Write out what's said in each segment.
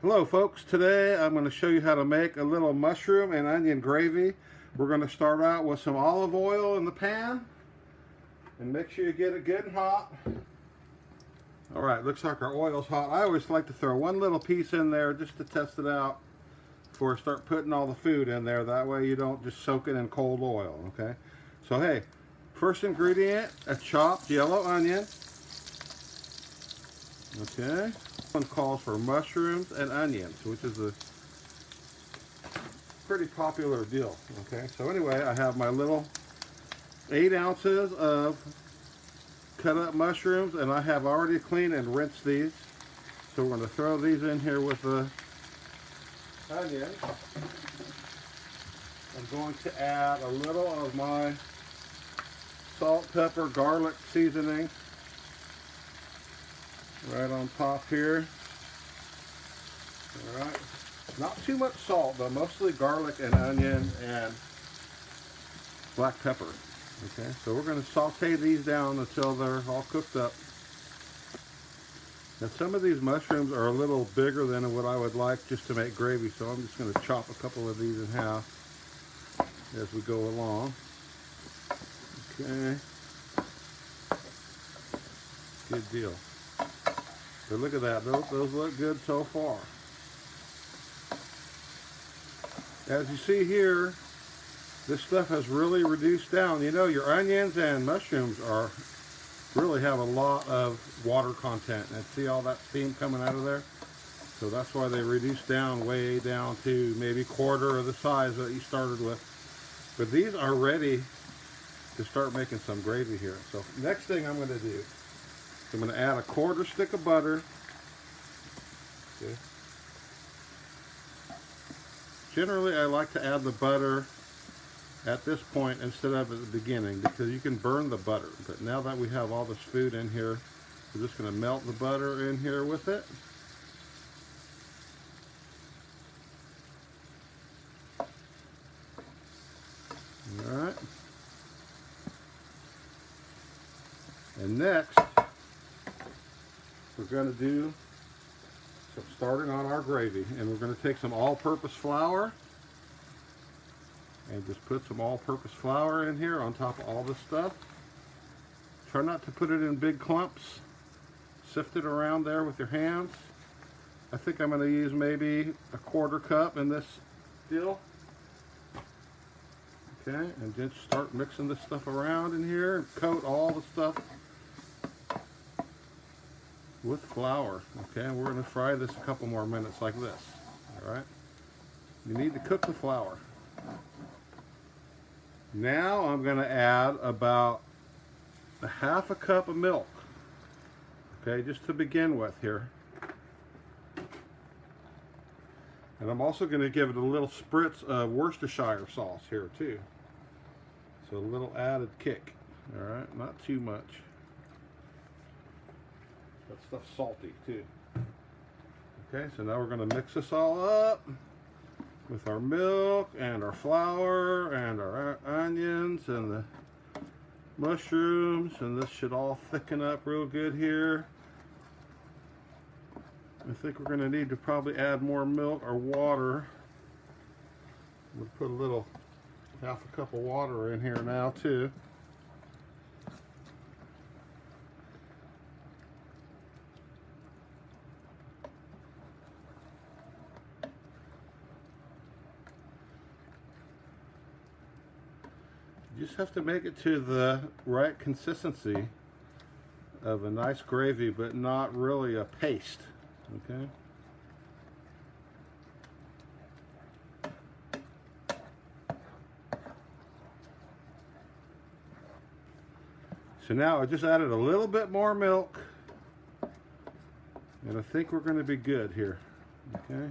Hello folks, today I'm going to show you how to make a little mushroom and onion gravy. We're going to start out with some olive oil in the pan and make sure you get it good and hot. Alright, looks like our oil's hot. I always like to throw one little piece in there just to test it out before I start putting all the food in there. That way you don't just soak it in cold oil, okay? So hey, first ingredient, a chopped yellow onion. Okay, this one calls for mushrooms and onions, which is a pretty popular deal. Okay, so anyway, I have my little 8 ounces of cut up mushrooms, and I have already cleaned and rinsed these. So we're going to throw these in here with the onion. I'm going to add a little of my salt, pepper, garlic seasoning right on top here. All right, not too much salt, but mostly garlic and onion and black pepper. Okay, so we're going to saute these down until they're all cooked up. Now some of these mushrooms are a little bigger than what I would like just to make gravy, so I'm just going to chop a couple of these in half as we go along. Okay, good deal. But look at that, those look good so far. As you see here, this stuff has really reduced down. You know, your onions and mushrooms really have a lot of water content. And see all that steam coming out of there? So that's why they reduced down way down to maybe quarter of the size that you started with. But these are ready to start making some gravy here. So next thing I'm going to do, I'm going to add a 1/4 stick of butter. Okay. Generally, I like to add the butter at this point instead of at the beginning because you can burn the butter. But now that we have all this food in here, we're just going to melt the butter in here with it. All right. And next, we're going to do some starting on our gravy, and we're going to take some all-purpose flour and just put some all-purpose flour in here on top of all this stuff. Try not to put it in big clumps. Sift it around there with your hands. I think I'm going to use maybe a 1/4 cup in this deal. Okay, and just start mixing this stuff around in here and coat all the stuff with flour. Okay, and we're going to fry this a couple more minutes like this. All right, you need to cook the flour. Now I'm going to add about a 1/2 cup of milk. Okay, just to begin with here. And I'm also going to give it a little spritz of Worcestershire sauce here too. So a little added kick. All right, not too much. That stuff's salty too. Okay, so now we're going to mix this all up with our milk and our flour and our onions and the mushrooms, and this should all thicken up real good here. I think we're going to need to probably add more milk or water. We'll put a little 1/2 cup of water in here now too. You just have to make it to the right consistency of a nice gravy, but not really a paste. Okay. So now I just added a little bit more milk, and I think we're going to be good here. Okay.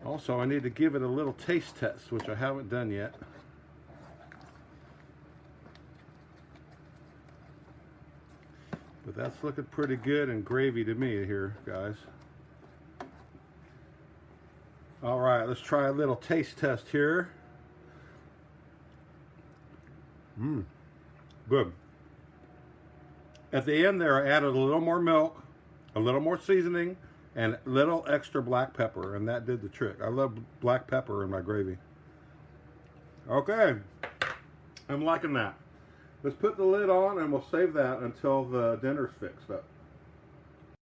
Also, I need to give it a little taste test, which I haven't done yet. But that's looking pretty good and gravy to me here, guys. All right, let's try a little taste test here. Good. At the end there, I added a little more milk, a little more seasoning, and a little extra black pepper, and that did the trick. I love black pepper in my gravy. Okay, I'm liking that. Let's put the lid on and we'll save that until the dinner's fixed up.